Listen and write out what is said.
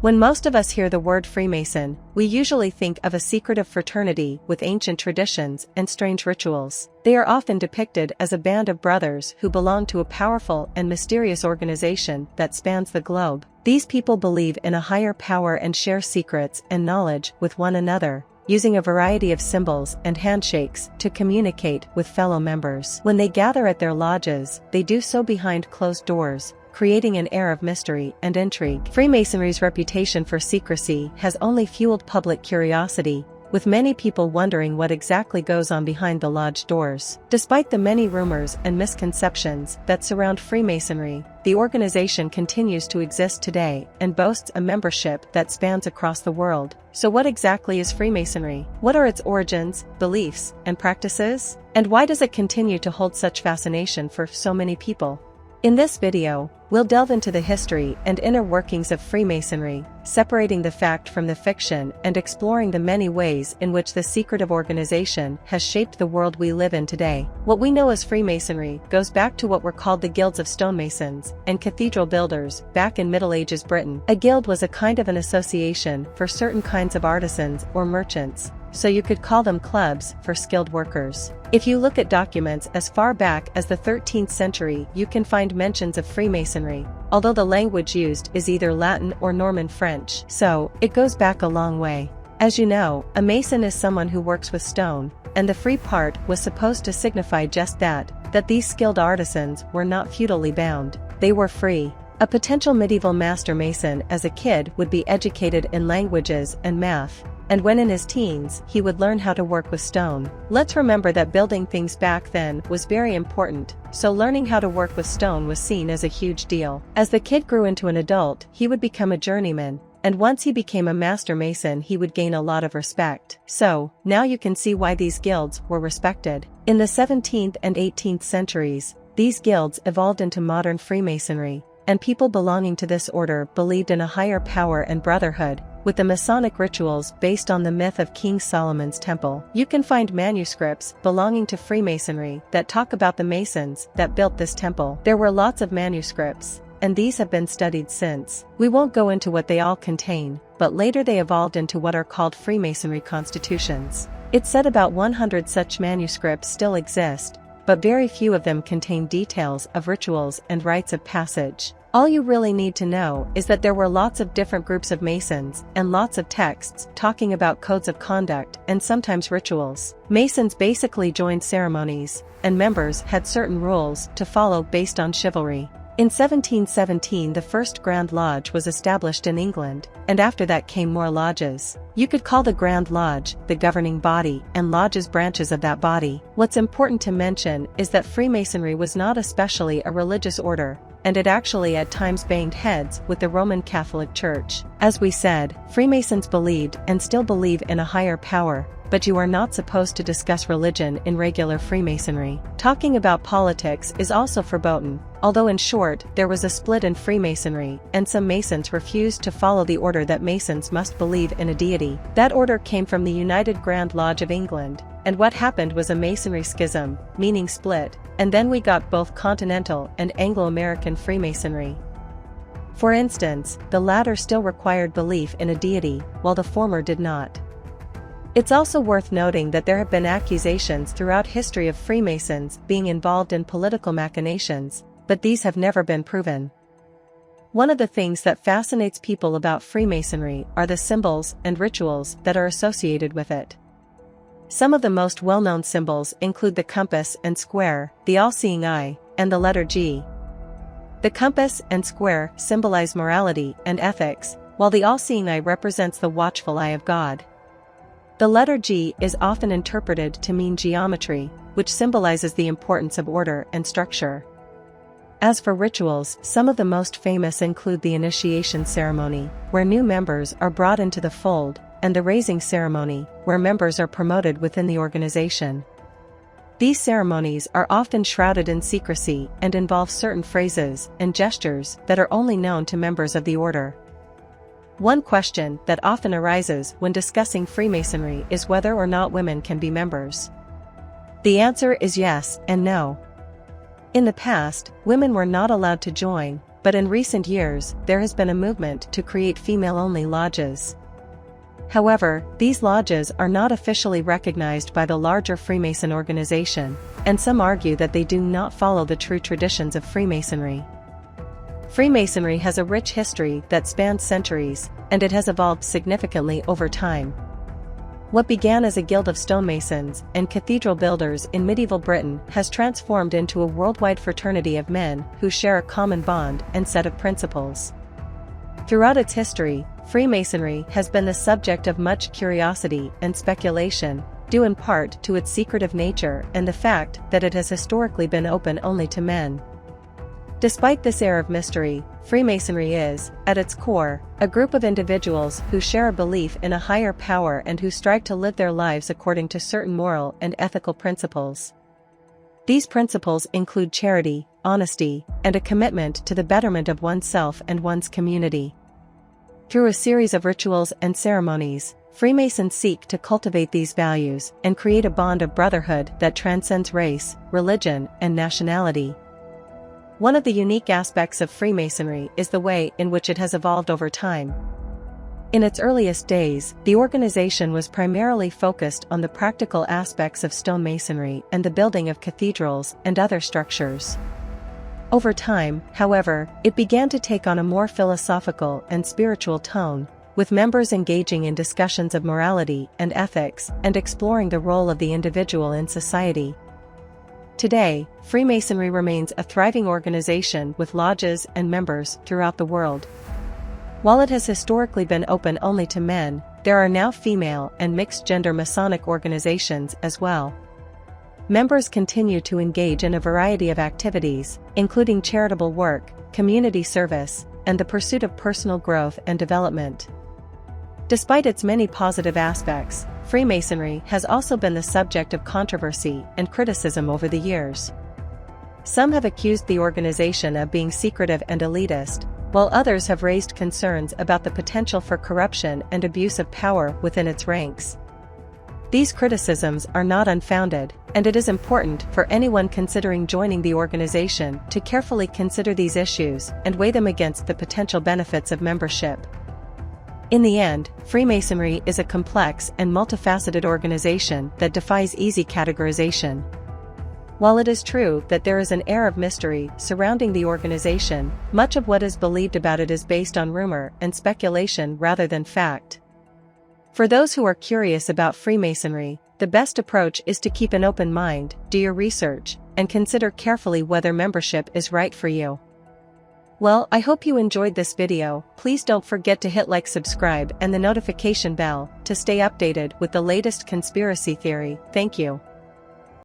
When most of us hear the word Freemason, we usually think of a secretive fraternity with ancient traditions and strange rituals. They are often depicted as a band of brothers who belong to a powerful and mysterious organization that spans the globe. These people believe in a higher power and share secrets and knowledge with one another, using a variety of symbols and handshakes to communicate with fellow members. When they gather at their lodges, they do so behind closed doors, creating an air of mystery and intrigue. Freemasonry's reputation for secrecy has only fueled public curiosity, with many people wondering what exactly goes on behind the lodge doors. Despite the many rumors and misconceptions that surround Freemasonry, the organization continues to exist today and boasts a membership that spans across the world. So what exactly is Freemasonry? What are its origins, beliefs, and practices? And why does it continue to hold such fascination for so many people? In this video, we'll delve into the history and inner workings of Freemasonry, separating the fact from the fiction and exploring the many ways in which this secretive organization has shaped the world we live in today. What we know as Freemasonry goes back to what were called the guilds of stonemasons and cathedral builders back in Middle Ages Britain. A guild was a kind of an association for certain kinds of artisans or merchants, so you could call them clubs for skilled workers. If you look at documents as far back as the 13th century, you can find mentions of Freemasonry, although the language used is either Latin or Norman French, so it goes back a long way. As you know, a mason is someone who works with stone, and the free part was supposed to signify just that these skilled artisans were not feudally bound. They were free. A potential medieval master mason as a kid would be educated in languages and math, and when in his teens, he would learn how to work with stone. Let's remember that building things back then was very important, so learning how to work with stone was seen as a huge deal. As the kid grew into an adult, he would become a journeyman, and once he became a master mason, he would gain a lot of respect. So, now you can see why these guilds were respected. In the 17th and 18th centuries, these guilds evolved into modern Freemasonry, and people belonging to this order believed in a higher power and brotherhood, with the Masonic rituals based on the myth of King Solomon's temple. You can find manuscripts belonging to Freemasonry that talk about the Masons that built this temple. There were lots of manuscripts, and these have been studied since. We won't go into what they all contain, but later they evolved into what are called Freemasonry constitutions. It's said about 100 such manuscripts still exist, but very few of them contain details of rituals and rites of passage. All you really need to know is that there were lots of different groups of Masons and lots of texts talking about codes of conduct and sometimes rituals. Masons basically joined ceremonies, and members had certain rules to follow based on chivalry. In 1717, the first Grand Lodge was established in England, and after that came more lodges. You could call the Grand Lodge the governing body and lodges branches of that body. What's important to mention is that Freemasonry was not especially a religious order, and it actually at times banged heads with the Roman Catholic Church. As we said, Freemasons believed and still believe in a higher power, but you are not supposed to discuss religion in regular Freemasonry. Talking about politics is also verboten, although in short, there was a split in Freemasonry, and some Masons refused to follow the order that Masons must believe in a deity. That order came from the United Grand Lodge of England, and what happened was a Masonry schism, meaning split, and then we got both Continental and Anglo-American Freemasonry. For instance, the latter still required belief in a deity, while the former did not. It's also worth noting that there have been accusations throughout history of Freemasons being involved in political machinations, but these have never been proven. One of the things that fascinates people about Freemasonry are the symbols and rituals that are associated with it. Some of the most well-known symbols include the compass and square, the all-seeing eye, and the letter G. The compass and square symbolize morality and ethics, while the all-seeing eye represents the watchful eye of God. The letter G is often interpreted to mean geometry, which symbolizes the importance of order and structure. As for rituals, some of the most famous include the initiation ceremony, where new members are brought into the fold, and the raising ceremony, where members are promoted within the organization. These ceremonies are often shrouded in secrecy and involve certain phrases and gestures that are only known to members of the order. One question that often arises when discussing Freemasonry is whether or not women can be members. The answer is yes and no. In the past, women were not allowed to join, but in recent years, there has been a movement to create female-only lodges. However, these lodges are not officially recognized by the larger Freemason organization, and some argue that they do not follow the true traditions of Freemasonry. Freemasonry has a rich history that spans centuries, and it has evolved significantly over time. What began as a guild of stonemasons and cathedral builders in medieval Britain has transformed into a worldwide fraternity of men who share a common bond and set of principles. Throughout its history, Freemasonry has been the subject of much curiosity and speculation, due in part to its secretive nature and the fact that it has historically been open only to men. Despite this air of mystery, Freemasonry is, at its core, a group of individuals who share a belief in a higher power and who strive to live their lives according to certain moral and ethical principles. These principles include charity, honesty, and a commitment to the betterment of oneself and one's community. Through a series of rituals and ceremonies, Freemasons seek to cultivate these values and create a bond of brotherhood that transcends race, religion, and nationality. One of the unique aspects of Freemasonry is the way in which it has evolved over time. In its earliest days, the organization was primarily focused on the practical aspects of stonemasonry and the building of cathedrals and other structures. Over time, however, it began to take on a more philosophical and spiritual tone, with members engaging in discussions of morality and ethics and exploring the role of the individual in society. Today, Freemasonry remains a thriving organization with lodges and members throughout the world. While it has historically been open only to men, there are now female and mixed-gender Masonic organizations as well. Members continue to engage in a variety of activities, including charitable work, community service, and the pursuit of personal growth and development. Despite its many positive aspects, Freemasonry has also been the subject of controversy and criticism over the years. Some have accused the organization of being secretive and elitist, while others have raised concerns about the potential for corruption and abuse of power within its ranks. These criticisms are not unfounded, and it is important for anyone considering joining the organization to carefully consider these issues and weigh them against the potential benefits of membership. In the end, Freemasonry is a complex and multifaceted organization that defies easy categorization. While it is true that there is an air of mystery surrounding the organization, much of what is believed about it is based on rumor and speculation rather than fact. For those who are curious about Freemasonry, the best approach is to keep an open mind, do your research, and consider carefully whether membership is right for you. Well, I hope you enjoyed this video. Please don't forget to hit like, subscribe, and the notification bell to stay updated with the latest conspiracy theory. Thank you.